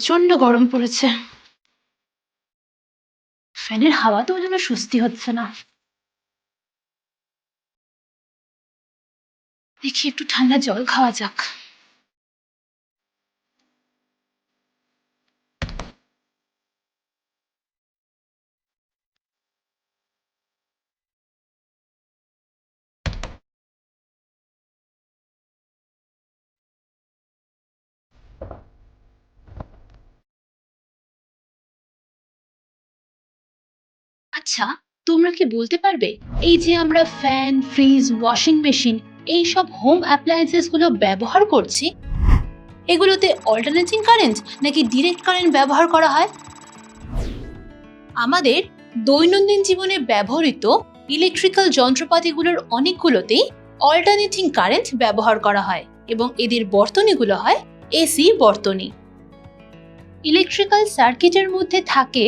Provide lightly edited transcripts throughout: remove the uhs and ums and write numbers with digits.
প্রচন্ড গরম পড়েছে। ফ্যানের হাওয়াতেও যেন স্বস্তি হচ্ছে না। দেখি একটু ঠান্ডা জল খাওয়া যাক। আচ্ছা, তোমরা কি বলতে পারবে এই যে আমরা ফ্যান, ফ্রিজ, ওয়াশিং মেশিন এইসব হোম অ্যাপ্লায়েন্সেস গুলো ব্যবহার করছি, এগুলোতে অল্টারনেটিং কারেন্ট নাকি ডিরেক্ট কারেন্ট ব্যবহার করা হয়? আমাদের দৈনন্দিন জীবনে ব্যবহৃত ইলেকট্রিক্যাল যন্ত্রপাতিগুলোর অনেকগুলোতেই অল্টারনেটিং কারেন্ট ব্যবহার করা হয় এবং এদের বর্তনীগুলো হয় এসি বর্তনী। ইলেকট্রিক্যাল সার্কিটের মধ্যে থাকে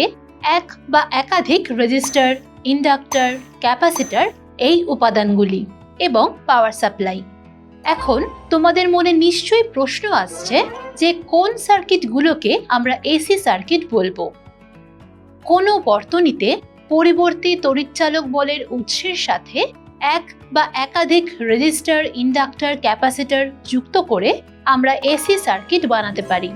এক বা একাধিক রেজিস্টার, ইন্ডাক্টর, ক্যাপাসিটর এই উপাদানগুলি এবং পাওয়ার সাপ্লাই। এখন তোমাদের মনে নিশ্চয়ই প্রশ্ন আসছে যে কোন সার্কিটগুলোকে আমরা এসি সার্কিট বলবো। কোনো বর্তনীতে পরিবর্তী তড়িৎচালক বলের উৎসের সাথে এক বা একাধিক রেজিস্টার, ইন্ডাক্টর, ক্যাপাসিটর যুক্ত করে আমরা এসি সার্কিট বানাতে পারি।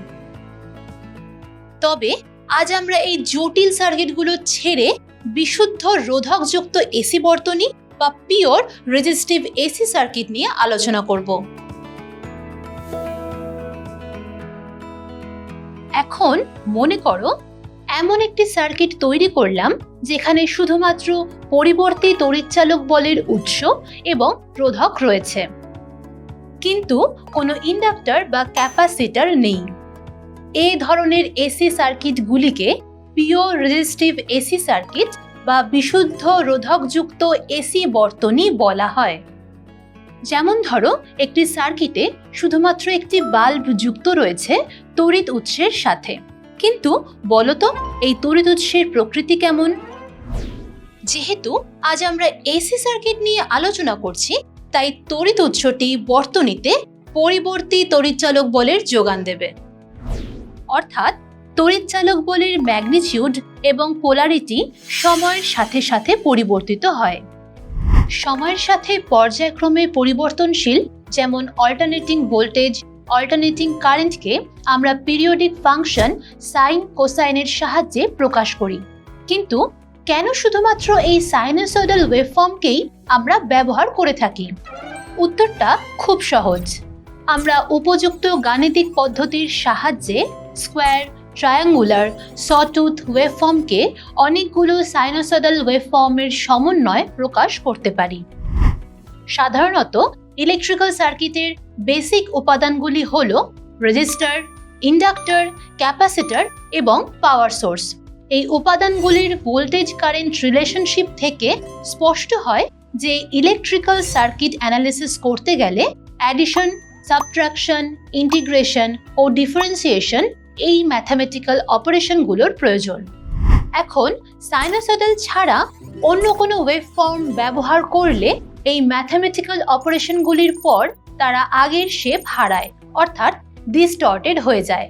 তবে আজ আমরা এই জটিল সার্কিটগুলো ছেড়ে বিশুদ্ধ রোধকযুক্ত এসি বর্তনী বা পিওর রেজিস্টিভ এসি সার্কিট নিয়ে আলোচনা করব। এখন মনে করো এমন একটি সার্কিট তৈরি করলাম যেখানে শুধুমাত্র পরিবর্তী তড়িৎচালক বলের উৎস এবং রোধক রয়েছে, কিন্তু কোনো ইন্ডাক্টর বা ক্যাপাসিটর নেই। এই ধরনের এসি সার্কিটগুলিকে পিওর রেজিস্টিভ এসি সার্কিট বা বিশুদ্ধ রোধকযুক্ত এসি বর্তনী বলা হয়। যেমন ধরো একটি সার্কিটে শুধুমাত্র একটি বাল্ব যুক্ত রয়েছে তড়িৎ উৎসের সাথে, কিন্তু বলতো এই তড়িৎ উৎসের প্রকৃতি কেমন? যেহেতু আজ আমরা এসি সার্কিট নিয়ে আলোচনা করছি, তাই তড়িৎ উৎসটি বর্তনীতে পরিবর্তী তড়িৎচালক বলের যোগান দেবে। অর্থাৎ তড়িৎচালক বলের ম্যাগনিটিউড এবং পোলারিটি সময়ের সাথে সাথে পরিবর্তিত হয়। সময়ের সাথে পর্যায়ক্রমে পরিবর্তনশীল যেমন অল্টারনেটিং ভোল্টেজ, অল্টারনেটিং কারেন্টকে আমরা পিরিয়ডিক ফাংশন সাইন, কোসাইনের সাহায্যে প্রকাশ করি। কিন্তু কেন শুধুমাত্র এই সাইনোসয়েডাল ওয়েভফর্মকেই আমরা ব্যবহার করে থাকি? উত্তরটা খুব সহজ। আমরা উপযুক্ত গাণিতিক পদ্ধতির সাহায্যে স্কোয়ার, ট্রায়াঙ্গুলার, সটুথ ওয়েভফর্মকে অনেকগুলো সাইনোসয়েডাল ওয়েভফর্মের সমন্বয় প্রকাশ করতে পারি। সাধারণত ইলেকট্রিক্যাল সার্কিটের বেসিক উপাদানগুলি হল রেজিস্টার, ইন্ডাক্টর, ক্যাপাসিটর এবং পাওয়ার সোর্স। এই উপাদানগুলির ভোল্টেজ কারেন্ট রিলেশনশিপ থেকে স্পষ্ট হয় যে ইলেকট্রিক্যাল সার্কিট অ্যানালিসিস করতে গেলে অ্যাডিশন, সাবট্রাকশন, ইন্টিগ্রেশন ও ডিফারেন্সিয়েশন এই ম্যাথমেটিক্যাল অপারেশনগুলোর প্রয়োজন। এখন সাইনোসয়েডাল ছাড়া অন্য কোনো ওয়েভফর্ম ব্যবহার করলে এই ম্যাথমেটিক্যাল অপারেশনগুলির পর তারা আগের শেপ হারায়, অর্থাৎ ডিস্টর্টেড হয়ে যায়।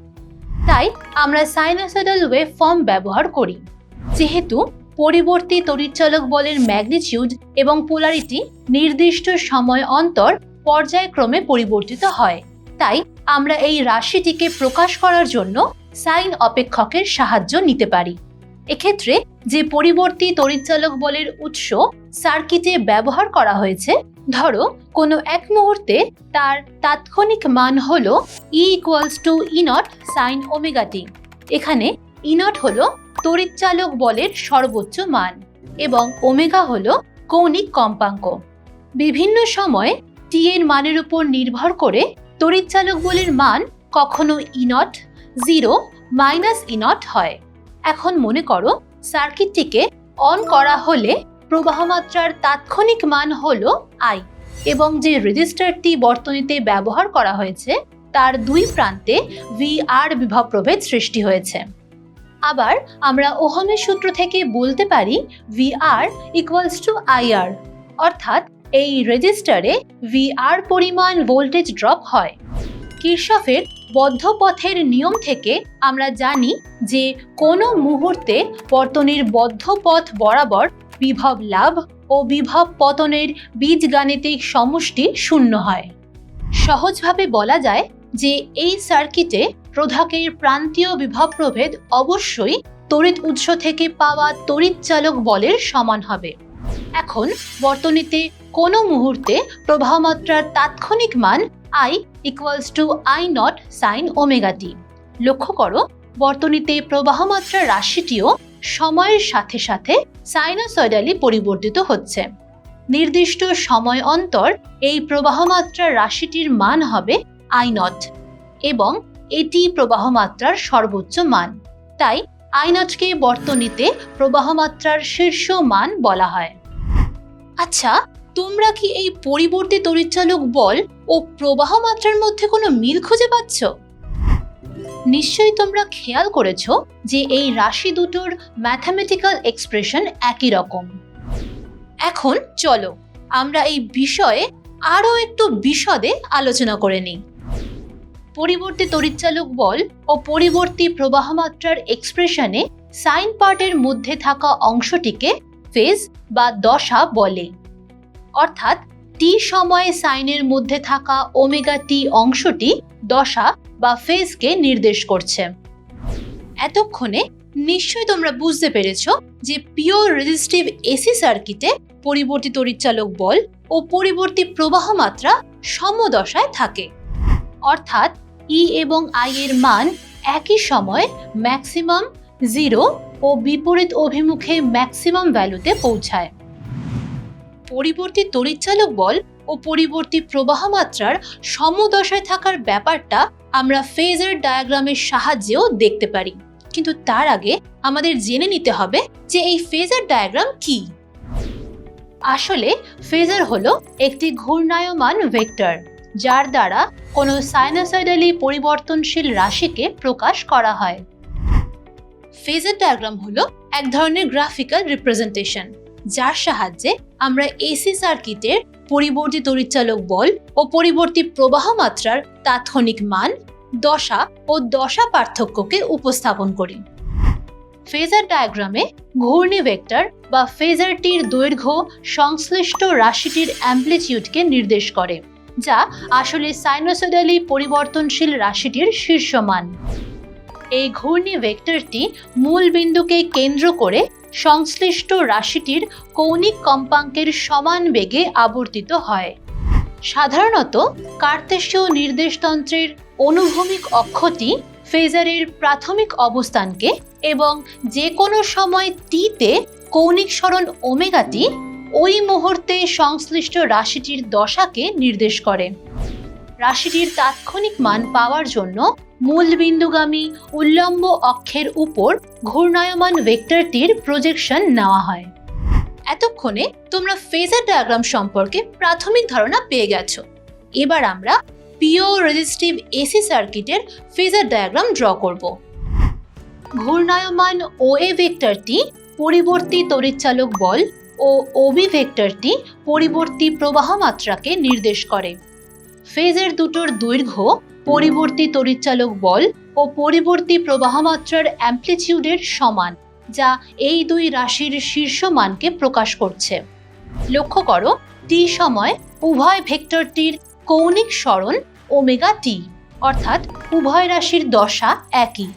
তাই আমরা সাইনোসয়েডাল ওয়েভফর্ম ব্যবহার করি। যেহেতু পরিবর্তী তড়িৎচালক বলের ম্যাগনিটিউড এবং পোলারিটি নির্দিষ্ট সময় অন্তর পর্যায়ক্রমে পরিবর্তিত হয়, তাই আমরা এই রাশিটিকে প্রকাশ করার জন্য সাইন অপেক্ষকের সাহায্য নিতে পারি। এক্ষেত্রে যে পরিবর্তী তড়িৎচালক বলের উৎস সার্কিটে ব্যবহার করা হয়েছে, ধরো কোনো এক মুহূর্তে তার তাৎক্ষণিক মান হলো E=E0 sin ωt। এখানে E0 হলো তড়িৎচালক বলের সর্বোচ্চ মান এবং ওমেগা হলো কৌণিক কম্পাঙ্ক। বিভিন্ন সময়ে টি এর মানের উপর নির্ভর করে তড়িৎচালক বলের মান কখনো E0, 0, -E0 হয়। এখন মনে করো সার্কিটটিকে অন করা হলে প্রবাহমাত্রার তাৎক্ষণিক মান হলো I এবং যে রেজিস্টারটি বর্তনীতে ব্যবহার করা হয়েছে তার দুই প্রান্তে VR বিভব প্রভেদ সৃষ্টি হয়েছে। আবার আমরা ওহমের সূত্র থেকে বলতে পারি VR = IR, অর্থাৎ এই রেজিস্টারে VR পরিমাণ ভোল্টেজ ড্রপ হয়। কিরশফের বদ্ধ পথের নিয়ম থেকে আমরা জানি যে কোনো মুহূর্তে বর্তনীর বদ্ধ পথ বরাবর বিভব লাভ ও বিভব পতনের বীজগাণিতিক সমষ্টি শূন্য হয়। সহজভাবে বলা যায় যে এই সার্কিটে রোধকের প্রান্তীয় বিভব প্রভেদ অবশ্যই তড়িৎ উৎস থেকে পাওয়া তড়িৎচালক বলের সমান হবে। এখন বর্তনীতে কোনো মুহূর্তে প্রবাহমাত্রার তাৎক্ষণিক মান I = I0 sin ωt। লক্ষ্য করো, বর্তনীতে প্রবাহমাত্রার রাশিটিও সময়ের সাথে সাথে সাইনোসয়েডালি পরিবর্তিত হচ্ছে। নির্দিষ্ট সময় অন্তর এই প্রবাহমাত্রার রাশিটির মান হবে I0 এবং এটি প্রবাহমাত্রার সর্বোচ্চ মান। তাই I0 কে বর্তনীতে প্রবাহমাত্রার শীর্ষ মান বলা হয়। আচ্ছা, তোমরা কি এই পরিবর্তী তড়িৎচালক বল ও প্রবাহমাত্রার মধ্যে কোনো মিল খুঁজে পাচ্ছ? নিশ্চয়ই তোমরা খেয়াল করেছো যে এই রাশি দুটোর ম্যাথমেটিক্যাল এক্সপ্রেশন একই রকম। এখন চলো আমরা এই বিষয়ে আরও একটু বিশদে আলোচনা করে নিই। পরিবর্তী তড়িৎচালক বল ও পরিবর্তী প্রবাহমাত্রার এক্সপ্রেশনে সাইন পার্টের মধ্যে থাকা অংশটিকে ফেজ বা দশা বলে। অর্থাৎ টি সময়ে সাইনের মধ্যে থাকা ওমেগা টি অংশটি দশা বা ফেজকে নির্দেশ করছে। এতক্ষণে নিশ্চয়ই তোমরা বুঝতে পেরেছ যে পিওর রেজিস্টিভ এসি সার্কিটে পরিবর্তী তড়িৎচালক বল ও পরিবর্তী প্রবাহমাত্রা সমদশায় থাকে। অর্থাৎ ই এবং আই এর মান একই সময়ে ম্যাক্সিমাম 0 ও বিপরীত অভিমুখে ম্যাক্সিমাম ভ্যালুতে পৌঁছায়। পরিবর্তী তড়িৎচালক বল ও পরিবর্তী প্রবাহমাত্রার সমদশায় থাকার ব্যাপারটা আমরা ফেজার ডায়াগ্রামের সাহায্যেও দেখতে পারি, কিন্তু তার আগে আমাদের জেনে নিতে হবে যে এই ফেজার ডায়াগ্রাম কি। আসলে ফেজার হলো একটি ঘূর্ণায়মান ভেক্টর, যার দ্বারা কোনো সাইনোসয়েডালি পরিবর্তনশীল রাশিকে প্রকাশ করা হয়। ফেজার ডায়াগ্রাম হলো এক ধরনের গ্রাফিক্যাল রিপ্রেজেন্টেশন, যার সাহায্যে আমরা এসি সার্কিটের পরিবর্তী তড়িৎচালক বল ও পরিবর্তী প্রবাহমাত্রার তাৎক্ষণিক মান, দশা ও দশা পার্থক্যকে উপস্থাপন করি। ফেজার ডায়াগ্রামে ঘূর্ণি ভেক্টর বা ফেজারটির দৈর্ঘ্য সংশ্লিষ্ট রাশিটির অ্যাম্প্লিটিউডকে নির্দেশ করে, যা আসলে সাইনোসয়েডালি পরিবর্তনশীল রাশিটির শীর্ষ মান। এই ঘূর্ণি ভেক্টরটি মূল বিন্দুকে কেন্দ্র করে সংশ্লিষ্ট রাশিটির কৌণিক কম্পাঙ্কের সমান বেগে আবর্তিত হয়। সাধারণত কার্তেশীয় নির্দেশতন্ত্রের অনুভূমিক অক্ষটি ফেজারের প্রাথমিক অবস্থানকে এবং যে কোনো সময় টিতে কৌণিক সরণ ওমেগাটি ওই মুহূর্তে সংশ্লিষ্ট রাশিটির দশাকে নির্দেশ করে। রাশিটির তাৎক্ষণিক মান পাওয়ার জন্য মূল বিন্দুগামী উল্লম্ব অক্ষের উপর ঘূর্ণায়মান ভেক্টরটির প্রজেকশন নেওয়া হয়। এতক্ষণে তোমরা ফেজার ডায়াগ্রাম সম্পর্কে প্রাথমিক ধারণা পেয়ে গেছো। এবার আমরা পিওর রেজিস্টিভ এসি সার্কিটের ফেজার ডায়াগ্রাম ড্র করব। ঘূর্ণায়মান ওএ ভেক্টরটি পরিবর্তী তড়িৎচালক বল ও ওবি ভেক্টরটি পরিবর্তী প্রবাহমাত্রাকে নির্দেশ করে। ফেজের দুটোর দৈর্ঘ্য পরিবর্তী তড়িৎচালক বল ও পরিবর্তী প্রবাহমাত্রার অ্যাম্প্লিটিউডের সমান, যা এই দুই রাশির শীর্ষ মানকে প্রকাশ করছে। লক্ষ্য করো, টি সময় উভয় ভেক্টরটির কৌণিক সরণ ওমেগা টি, অর্থাৎ উভয় রাশির দশা একই।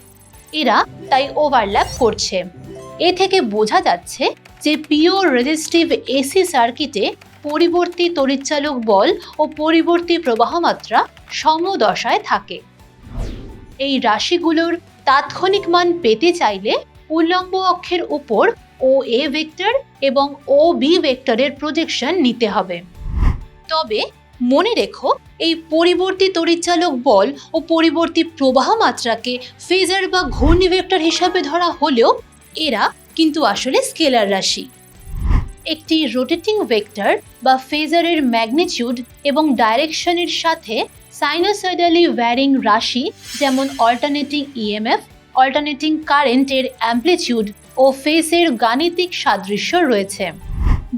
এরা তাই ওভারল্যাপ করছে। এ থেকে বোঝা যাচ্ছে যে পিওর রেজিস্টিভ এসি সার্কিটে পরিবর্তী তড়িৎচালক বল ও পরিবর্তী প্রবাহমাত্রা সমদশায় থাকে। এই রাশিগুলোর তাৎক্ষণিক মান পেতে চাইলে উল্লম্ব অক্ষের উপর ও এ ভেক্টর এবং ও বি ভেক্টরের প্রজেকশন নিতে হবে। তবে মনে রেখো, এই পরিবর্তী তড়িৎচালক বল ও পরিবর্তী প্রবাহমাত্রাকে ফেজার বা ঘূর্ণি ভেক্টর হিসাবে ধরা হলেও এরা কিন্তু আসলে স্কেলার রাশি। একটি রোটেটিং ভেক্টর বা ফেজারের ম্যাগনিটিউড এবং ডাইরেকশনের সাথে সাইনোসয়েডালি ভ্যারিং রাশি যেমন অল্টারনেটিং ইএমএফ, অল্টারনেটিং কারেন্টের অ্যাম্প্লিটিউড ও ফেজের গাণিতিক সাদৃশ্য রয়েছে।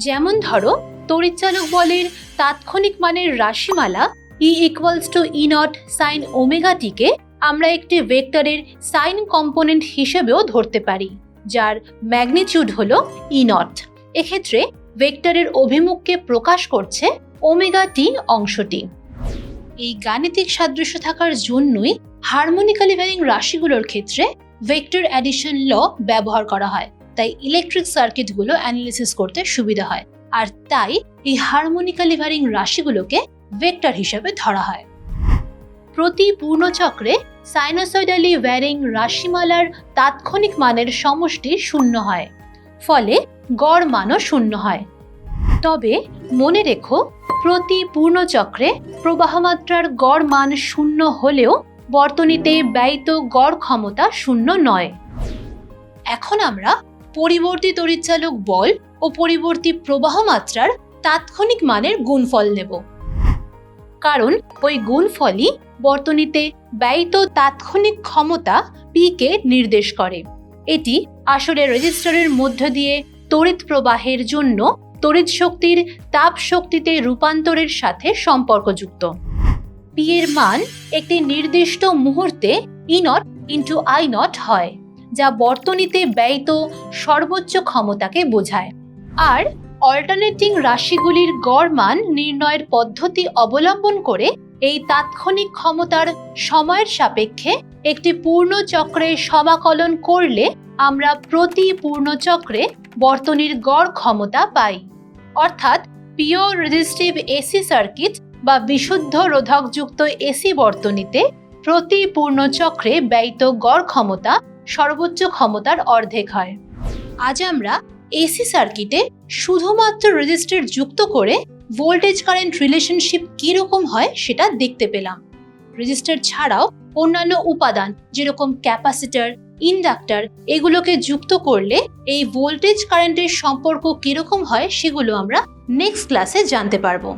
যেমন ধরো, তড়িৎচালক বলের তাৎক্ষণিক মানের রাশিমালা E = E0 sin ωt কে আমরা একটি ভেক্টরের সাইন কম্পোনেন্ট হিসেবেও ধরতে পারি, যার ম্যাগনিটিউড হলো E0। এক্ষেত্রে ভেক্টরের অভিমুখকে প্রকাশ করছে ওমেগা টি অংশটি। এই গাণিতিক সাদৃশ্য থাকার জন্যই হারমোনিক্যালি ভ্যারিং রাশিগুলোর ক্ষেত্রে ভেক্টর অ্যাডিশন ল ব্যবহার করা হয়, তাই ইলেকট্রিক সার্কিটগুলো অ্যানালিসিস করতে সুবিধা হয়, আর তাই এই হারমোনিক্যালি ভ্যারিং রাশিগুলোকে ভেক্টর হিসেবে ধরা হয়। প্রতি পূর্ণচক্রে সাইনোসয়েডালি ভ্যারিং রাশিমালার তাৎক্ষণিক মানের সমষ্টি 0 হয়, ফলে গড় মানও 0 হয়। তবে মনে রেখো, প্রতি পূর্ণচক্রে প্রবাহমাত্রার গড় মান 0 হলেও বর্তনীতে ব্যয়িত গড় ক্ষমতা 0 নয়। এখন আমরা পরিবর্তী তড়িৎচালক বল ও পরিবর্তী প্রবাহমাত্রার তাৎক্ষণিক মানের গুণফল নেব, কারণ ওই গুণফলই বর্তনীতে ব্যয়িত তাৎক্ষণিক ক্ষমতা P কে নির্দেশ করে। এটি আসলে রেজিস্টরের মধ্য দিয়ে তড়িৎ প্রবাহের জন্য তড়িৎ শক্তির তাপ শক্তিতে রূপান্তরের সাথে সম্পর্কযুক্ত। P এর মান একটি নির্দিষ্ট মুহূর্তে E0 × I0 হয়, যা বর্তনীতে ব্যয়িত সর্বোচ্চ ক্ষমতাকে বোঝায়। আর অল্টারনেটিং রাশিগুলির গড় মান নির্ণয়ের পদ্ধতি অবলম্বন করে এই তাৎক্ষণিক ক্ষমতার সময়ের সাপেক্ষে একটি পূর্ণ চক্রে সমাকলন করলে আমরা প্রতি পূর্ণচক্রে বর্তনীর গড় ক্ষমতা পাই। অর্থাৎ পিওর রেজিস্টিভ এসি সার্কিট বা বিশুদ্ধ রোধকযুক্ত এসি বর্তনীতে প্রতি পূর্ণচক্রে ব্যয়িত গড় ক্ষমতা সর্বোচ্চ ক্ষমতার অর্ধেক হয়। আজ আমরা এসি সার্কিটে শুধুমাত্র রেজিস্টর যুক্ত করে ভোল্টেজ কারেন্ট রিলেশনশিপ কিরকম হয় সেটা দেখতে পেলাম। রেজিস্টর ছাড়াও অন্যান্য উপাদান যেরকম ক্যাপাসিটর, ইন্ডাক্টর এগুলোকে যুক্ত করলে এই ভোল্টেজ কারেন্টের সম্পর্ক কিরকম হয় সেগুলো আমরা নেক্সট ক্লাসে জানতে পারবো।